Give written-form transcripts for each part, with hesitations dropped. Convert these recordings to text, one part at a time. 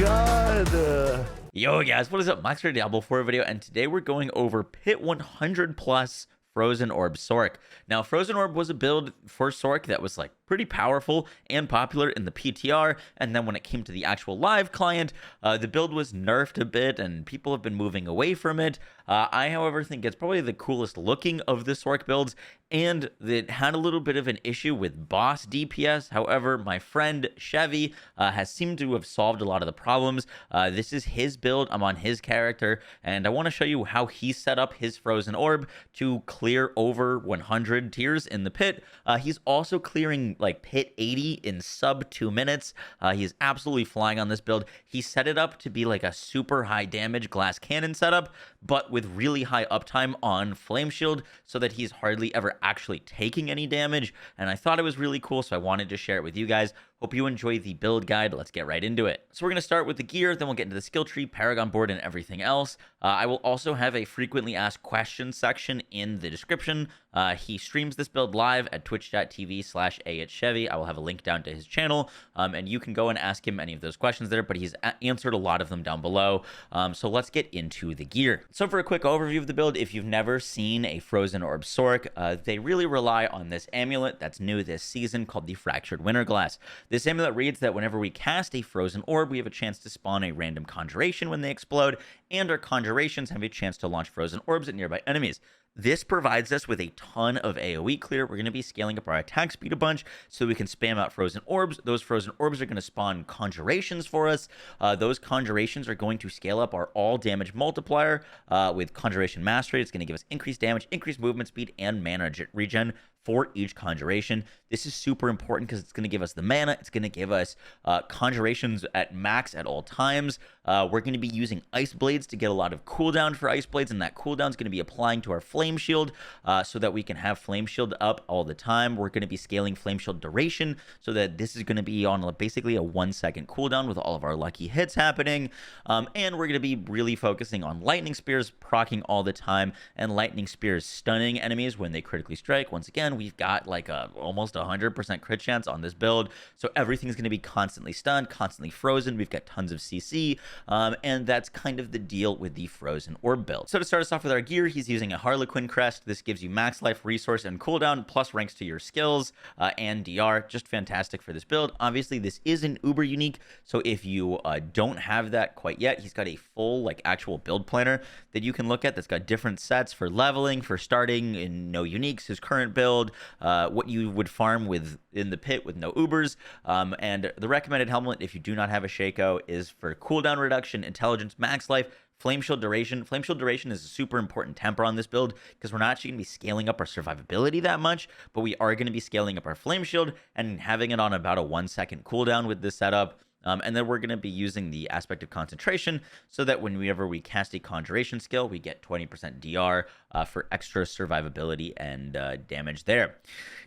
god! Yo guys, what is up? Max for Diablo 4 video, and today we're going over Pit 100 plus Frozen Orb Sorc. Now, Frozen Orb was a build for Sorc that was like pretty powerful and popular in the PTR, and then when it came to the actual live client, the build was nerfed a bit, and people have been moving away from it. I, however, think it's probably the coolest looking of the Sorc builds, and it had a little bit of an issue with boss DPS. However, my friend Chevy has seemed to have solved a lot of the problems. This is his build. I'm on his character, and I want to show you how he set up his Frozen Orb to clear over 100 tiers in the pit. He's also clearing like pit 80 in sub 2 minutes. He's absolutely flying on this build. He set it up to be like a super high damage glass cannon setup, but with really high uptime on Flame Shield, so that he's hardly ever actually taking any damage. And I thought it was really cool, so I wanted to share it with you guys. Hope you enjoy the build guide. Let's get right into it. So we're going to start with the gear, then we'll get into the skill tree, Paragon board, and everything else. I will also have a frequently asked questions section in the description. He streams this build live at twitch.tv/chevy. I will have a link down to his channel, and you can go and ask him any of those questions there, but he's answered a lot of them down below. So let's get into the gear. So for a quick overview of the build, if you've never seen a Frozen Orb Sorc, they really rely on this amulet that's new this season called the Fractured Winter Glass. This amulet reads that whenever we cast a Frozen Orb, we have a chance to spawn a random conjuration when they explode, and our conjurations have a chance to launch Frozen Orbs at nearby enemies. This provides us with a ton of AoE clear. We're going to be scaling up our attack speed a bunch so we can spam out Frozen Orbs. Those Frozen Orbs are going to spawn conjurations for us. Those conjurations are going to scale up our all damage multiplier with Conjuration Mastery. It's going to give us increased damage, increased movement speed, and mana regen for each conjuration. This is super important because it's going to give us the mana. It's going to give us conjurations at max at all times. We're going to be using Ice Blades to get a lot of cooldown for Ice Blades, and that cooldown is going to be applying to our Flame Shield so that we can have Flame Shield up all the time. We're going to be scaling Flame Shield duration so that this is going to be on basically a 1-second cooldown with all of our lucky hits happening. And we're going to be really focusing on Lightning Spears, proccing all the time, and Lightning Spears stunning enemies when they critically strike. Once again, we've got like almost 100% crit chance on this build, so everything's going to be constantly stunned, constantly frozen. We've got tons of CC, and that's kind of the deal with the Frozen Orb build. So to start us off with our gear, he's using a Harlequin crest. This gives you max life, resource, and cooldown, plus ranks to your skills and DR. Just fantastic for this build. Obviously, this is an uber unique, so if you don't have that quite yet, he's got a full like actual build planner that you can look at that's got different sets for leveling, for starting in no uniques, his current build, what you would farm with in the pit with no ubers, and the recommended helmet if you do not have a Shaco is for cooldown reduction, intelligence, max life, Flame Shield duration. Flame Shield duration is a super important temper on this build because we're not actually going to be scaling up our survivability that much, but we are going to be scaling up our Flame Shield and having it on about a 1-second cooldown with this setup. And then we're going to be using the aspect of concentration so that whenever we cast a conjuration skill, we get 20% DR for extra survivability and damage there.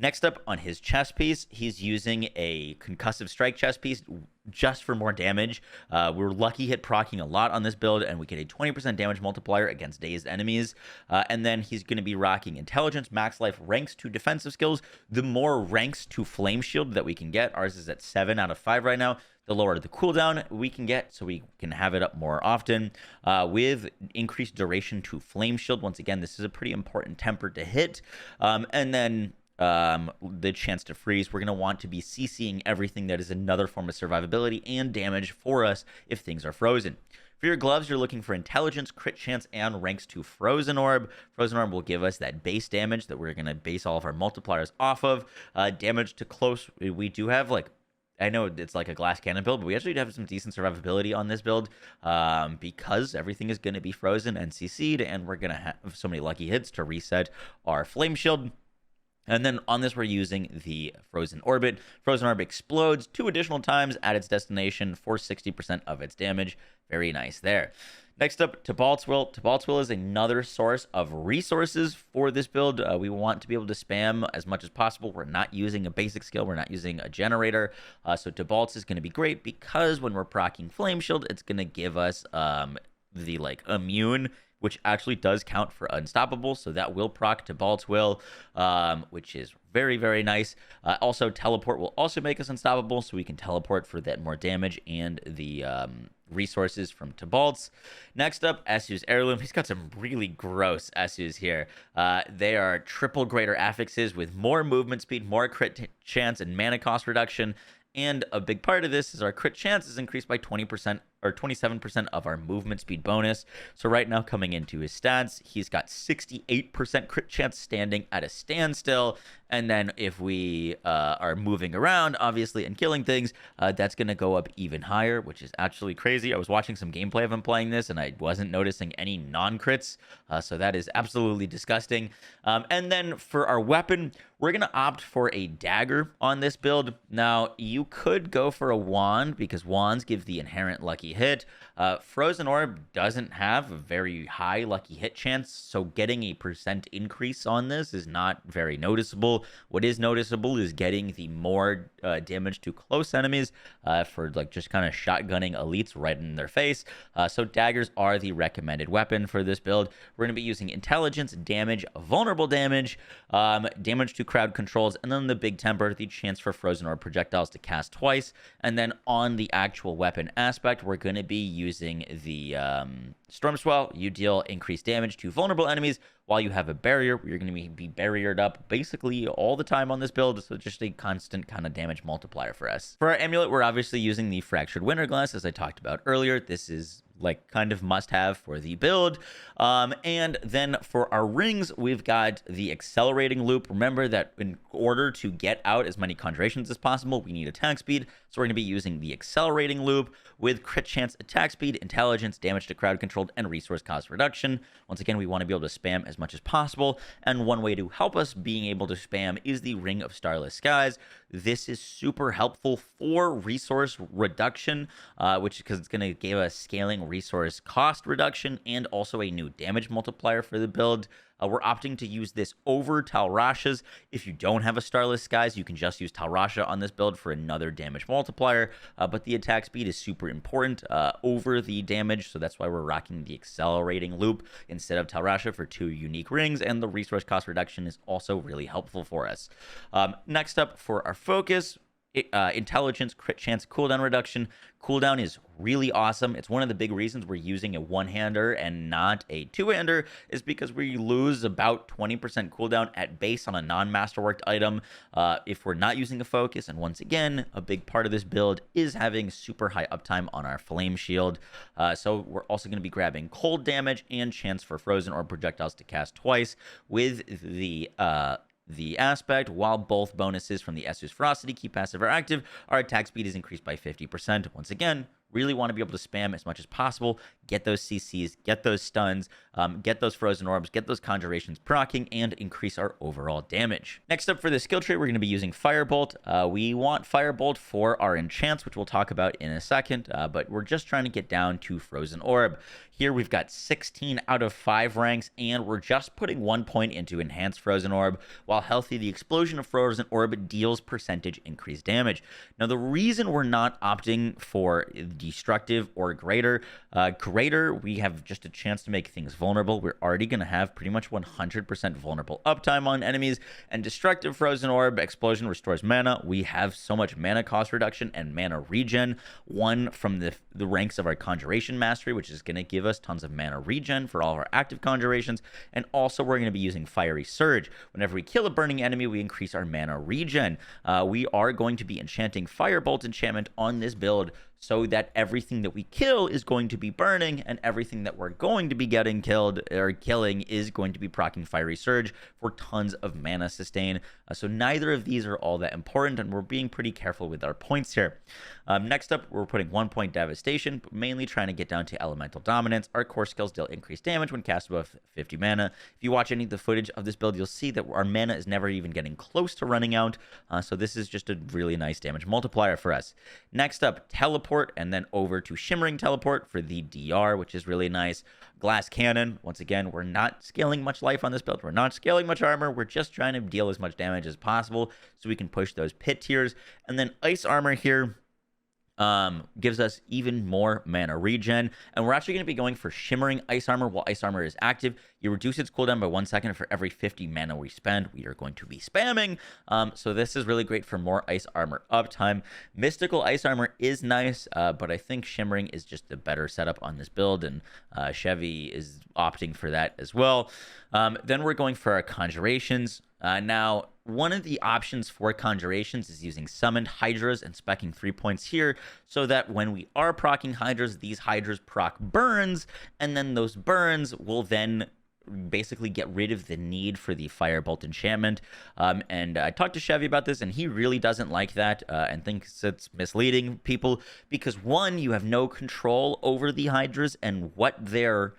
Next up on his chest piece, he's using a concussive strike chest piece just for more damage. We're lucky hit proccing a lot on this build, and we get a 20% damage multiplier against dazed enemies. And then he's going to be rocking intelligence, max life, ranks to defensive skills. The more ranks to Flame Shield that we can get, ours is at 7 out of 5 right now, the lower the cooldown we can get, so we can have it up more often. With increased duration to Flame Shield, once again, this is a pretty important temper to hit. And then the chance to freeze, we're going to want to be CCing everything that is another form of survivability and damage for us if things are frozen. For your gloves, you're looking for intelligence, crit chance, and ranks to Frozen Orb. Frozen Orb will give us that base damage that we're going to base all of our multipliers off of. Damage to close, we do have like, I know it's like a glass cannon build, but we actually have some decent survivability on this build because everything is going to be frozen and CC'd, and we're going to have so many lucky hits to reset our Flame Shield. And then on this, we're using the Frozen Orbit. Frozen Orb explodes 2 additional times at its destination for 60% of its damage. Very nice there. Next up, Tibalt's Will. Tibalt's Will is another source of resources for this build. We want to be able to spam as much as possible. We're not using a basic skill. We're not using a generator. So Tibalt's is going to be great because when we're proccing Flame Shield, it's going to give us the like immune which actually does count for unstoppable. So that will proc to Balt's Will, which is very, very nice. Also, teleport will also make us unstoppable, so we can teleport for that more damage and the resources from Tibalt's. Next up, Esu's Heirloom. He's got some really gross Esus here. They are triple greater affixes with more movement speed, more crit chance, and mana cost reduction. And a big part of this is our crit chance is increased by 20% or 27% of our movement speed bonus. So right now, coming into his stats, he's got 68% crit chance standing at a standstill. And then if we are moving around, obviously, and killing things, that's going to go up even higher, which is actually crazy. I was watching some gameplay of him playing this, and I wasn't noticing any non-crits. So that is absolutely disgusting. And then for our weapon, we're going to opt for a dagger on this build. Now, you could go for a wand, because wands give the inherent lucky hit. Frozen Orb doesn't have a very high lucky hit chance, so getting a percent increase on this is not very noticeable. What is noticeable is getting the more damage to close enemies for like just kind of shotgunning elites right in their face. So daggers are the recommended weapon for this build. We're going to be using intelligence, damage, vulnerable damage, damage to crowd controls, and then the big temper, the chance for Frozen Orb projectiles to cast twice. And then on the actual weapon aspect, we're going to be using the Storm Swell. You deal increased damage to vulnerable enemies while you have a barrier. You're going to be barriered up basically all the time on this build, so just a constant kind of damage multiplier for us. For our amulet, we're obviously using the Fractured Winter Glass, as I talked about earlier. This is like kind of must have for the build. And then for our rings, we've got the Accelerating Loop. Remember that in order to get out as many conjurations as possible, we need attack speed. So we're going to be using the Accelerating Loop with crit chance, attack speed, intelligence, damage to crowd controlled, and resource cost reduction. Once again, we want to be able to spam as much as possible. And one way to help us being able to spam is the Ring of Starless Skies. This is super helpful for resource reduction, which because it's going to give us scaling resource cost reduction and also a new damage multiplier for the build. We're opting to use this over Talrasha's. If you don't have a Starless Skies, you can just use Talrasha on this build for another damage multiplier, but the attack speed is super important over the damage, so that's why we're rocking the Accelerating Loop instead of Talrasha for 2 unique rings, and the resource cost reduction is also really helpful for us. Next up for our focus, intelligence, crit chance, cooldown reduction. Cooldown is really awesome. It's one of the big reasons we're using a one-hander and not a two-hander, is because we lose about 20% cooldown at base on a non-masterworked item if we're not using a focus. And once again, a big part of this build is having super high uptime on our flame shield. So we're also going to be grabbing cold damage and chance for Frozen Orb projectiles to cast twice with the aspect. While both bonuses from the Esu's Ferocity keep passive or active, our attack speed is increased by 50%. Once again, really want to be able to spam as much as possible, get those CCs, get those stuns, get those frozen orbs, get those conjurations proccing, and increase our overall damage. Next up for the skill trait, we're going to be using Firebolt. We want Firebolt for our enchants, which we'll talk about in a second, but we're just trying to get down to Frozen Orb. Here we've got 16 out of 5 ranks, and we're just putting 1 point into Enhanced Frozen Orb. While healthy, the explosion of Frozen Orb deals percentage increased damage. Now, the reason we're not opting for Destructive or Greater, we have just a chance to make things vulnerable. We're already going to have pretty much 100% vulnerable uptime on enemies, and Destructive Frozen Orb Explosion restores mana. We have so much mana cost reduction and mana regen, one from the ranks of our Conjuration Mastery, which is going to give us tons of mana regen for all of our active conjurations. And also we're going to be using Fiery Surge. Whenever we kill a burning enemy, we increase our mana regen. We are going to be enchanting Firebolt enchantment on this build so that everything that we kill is going to be burning, and everything that we're going to be getting killed or killing is going to be proccing Fiery Surge for tons of mana sustain. So neither of these are all that important, and we're being pretty careful with our points here. Next up, we're putting 1 point Devastation, but mainly trying to get down to Elemental Dominance. Our core skills deal increased damage when cast above 50 mana. If you watch any of the footage of this build, you'll see that our mana is never even getting close to running out, so this is just a really nice damage multiplier for us. Next up, Teleport, and then over to Shimmering Teleport for the DR, which is really nice. Glass Cannon, once again, we're not scaling much life on this build. We're not scaling much armor. We're just trying to deal as much damage as possible so we can push those pit tiers. And then Ice Armor here. gives us even more mana regen. And we're actually going to be going for Shimmering Ice Armor while Ice Armor is active. You reduce its cooldown by 1 second for every 50 mana we spend. We are going to be spamming. So this is really great for more Ice Armor uptime. Mystical Ice Armor is nice, but I think Shimmering is just a better setup on this build, and Chevy is opting for that as well. Then we're going for our Conjurations. Now, one of the options for Conjurations is using Summoned Hydras and specking 3 points here, so that when we are proccing Hydras, these Hydras proc burns, and then those burns will then basically get rid of the need for the Firebolt enchantment. And I talked to Chevy about this, and he really doesn't like that and thinks it's misleading people because, one, you have no control over the Hydras and what they're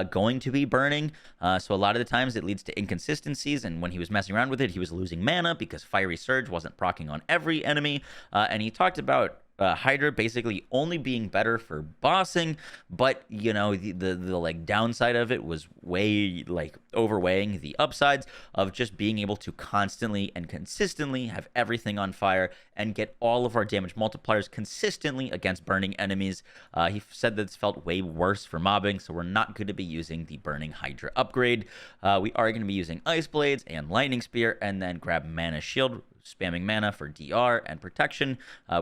going to be burning. So a lot of the times it leads to inconsistencies, and when he was messing around with it, he was losing mana because Fiery Surge wasn't proccing on every enemy. And he talked about Hydra basically only being better for bossing, but you know, the like downside of it was way like overweighing the upsides of just being able to constantly and consistently have everything on fire and get all of our damage multipliers consistently against burning enemies. He said that it's felt way worse for mobbing, so we're not going to be using the Burning Hydra upgrade. We are going to be using Ice Blades and Lightning Spear, and then grab Mana Shield, spamming mana for DR and protection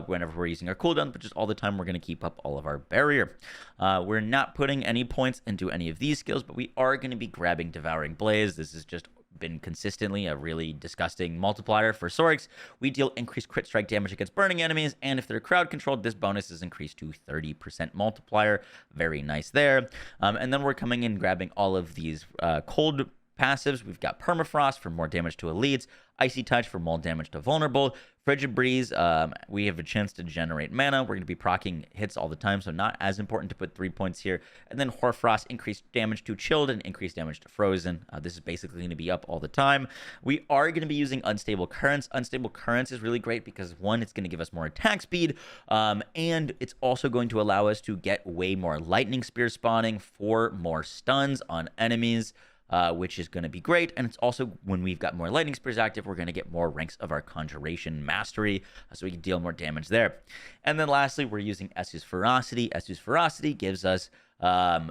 whenever we're using our cooldown, but just all the time we're going to keep up all of our barrier. We're not putting any points into any of these skills, but we are going to be grabbing Devouring Blaze. This has just been consistently a really disgusting multiplier for Sorcs. We deal increased crit strike damage against burning enemies, and if they're crowd controlled, this bonus is increased to 30% multiplier. Very nice there. And then we're coming in grabbing all of these cold passives. We've got Permafrost for more damage to elites, Icy Touch for more damage to vulnerable, Frigid Breeze, we have a chance to generate mana. We're going to be proccing hits all the time, so not as important to put 3 points here. And then Hoarfrost, increased damage to chilled and increased damage to frozen. This is basically going to be up all the time. We are going to be using Unstable Currents. Unstable Currents is really great because, one, it's going to give us more attack speed, and it's also going to allow us to get way more Lightning Spear spawning for more stuns on enemies, which is going to be great. And it's also, when we've got more Lightning Spears active, we're going to get more ranks of our Conjuration Mastery, so we can deal more damage there. And then lastly, we're using Essu's Ferocity. Essu's Ferocity gives us,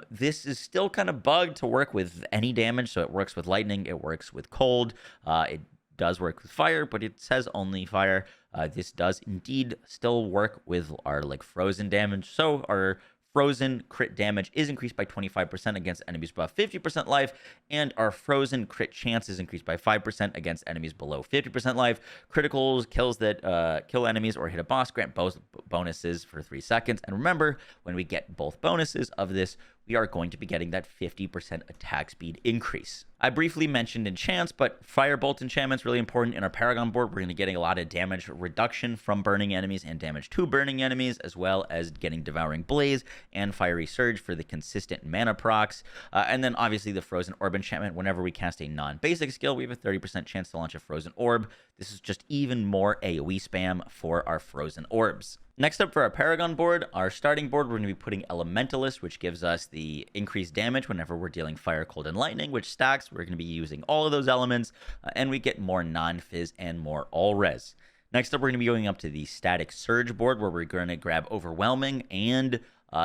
this is still kind of bugged to work with any damage, so it works with lightning, it works with cold, it does work with fire, but it says only fire. This does indeed still work with our like frozen damage, so our frozen crit damage is increased by 25% against enemies above 50% life, and our frozen crit chance is increased by 5% against enemies below 50% life. Criticals, kills that kill enemies or hit a boss, grant both bonuses for 3 seconds. And remember, when we get both bonuses of this, we are going to be getting that 50% attack speed increase. I briefly mentioned enchants, but Firebolt enchantment's really important in our Paragon board. We're going to be getting a lot of damage reduction from burning enemies and damage to burning enemies, as well as getting Devouring Blaze and Fiery Surge for the consistent mana procs. And then obviously the Frozen Orb enchantment. Whenever we cast a non-basic skill, we have a 30% chance to launch a Frozen Orb. This is just even more AoE spam for our Frozen Orbs. Next up for our Paragon board, our starting board, we're going to be putting Elementalist, which gives us the increased damage whenever we're dealing Fire, Cold, and Lightning, which stacks. We're going to be using all of those elements, and we get more non-fizz and more all-res. Next up, we're going to be going up to the Static Surge board, where we're going to grab Overwhelming and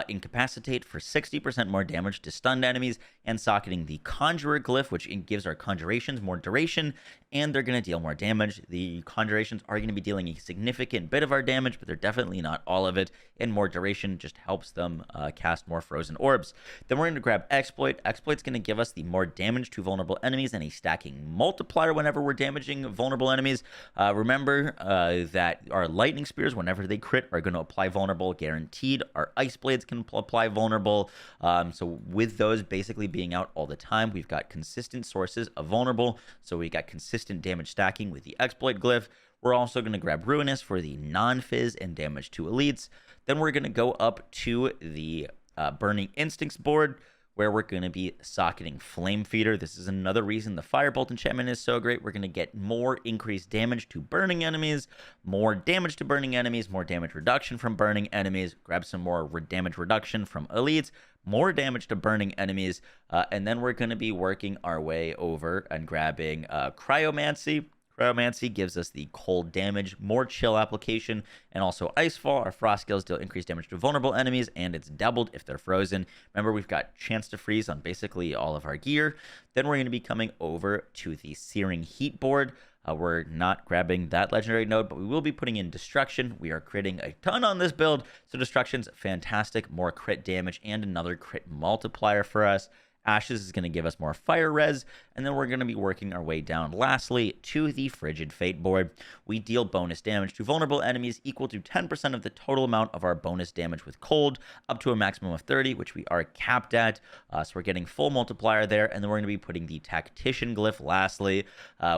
Incapacitate for 60% more damage to stunned enemies, and socketing the Conjurer Glyph, which gives our Conjurations more duration, and they're going to deal more damage. The Conjurations are going to be dealing a significant bit of our damage, but they're definitely not all of it, and more duration just helps them cast more Frozen Orbs. Then we're going to grab Exploit. Exploit's going to give us the more damage to vulnerable enemies and a stacking multiplier whenever we're damaging vulnerable enemies. Remember that our Lightning Spears, whenever they crit, are going to apply vulnerable guaranteed. Our Ice Blades can apply vulnerable. So with those basically being out all the time, we've got consistent sources of vulnerable, so we got consistent damage stacking with the Exploit Glyph. We're also going to grab Ruinous for the non-fizz and damage to elites. Then we're going to go up to the Burning Instincts board, where we're going to be socketing Flame Feeder. This is another reason the Firebolt enchantment is so great. We're going to get more increased damage to burning enemies, more damage to burning enemies, more damage reduction from burning enemies, grab some more damage reduction from elites, more damage to burning enemies, and then we're going to be working our way over and grabbing Cryomancy. Cryomancy gives us the cold damage, more chill application, and also Icefall. Our frost skills deal increased damage to vulnerable enemies, and it's doubled if they're frozen. Remember, we've got chance to freeze on basically all of our gear. Then we're going to be coming over to the Searing Heat board. We're not grabbing that legendary node, but we will be putting in Destruction. We are critting a ton on this build, so Destruction's fantastic. More crit damage and another crit multiplier for us. Ashes is going to give us more fire res, and then we're going to be working our way down lastly to the Frigid Fate board. We deal bonus damage to vulnerable enemies equal to 10% of the total amount of our bonus damage with cold, up to a maximum of 30, which we are capped at. So we're getting full multiplier there, and then we're going to be putting the Tactician glyph lastly,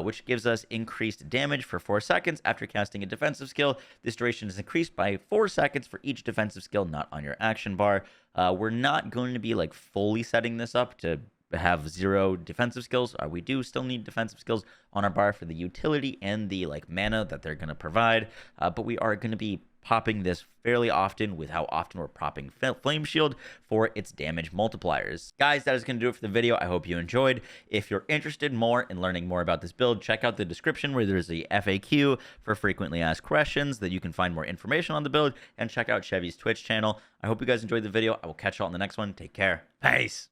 which gives us increased damage for 4 seconds after casting a defensive skill. This duration is increased by 4 seconds for each defensive skill not on your action bar. We're not going to be like fully setting this up to have 0 defensive skills. We do still need defensive skills on our bar for the utility and the like mana that they're going to provide, but we are going to be popping this fairly often with how often we're popping Flame Shield for its damage multipliers. Guys, that is going to do it for the video. I hope you enjoyed. If you're interested more in learning more about this build, check out the description where there's a FAQ for frequently asked questions that you can find more information on the build, and check out Chevy's Twitch channel. I hope you guys enjoyed the video. I will catch you all in the next one. Take care. Peace.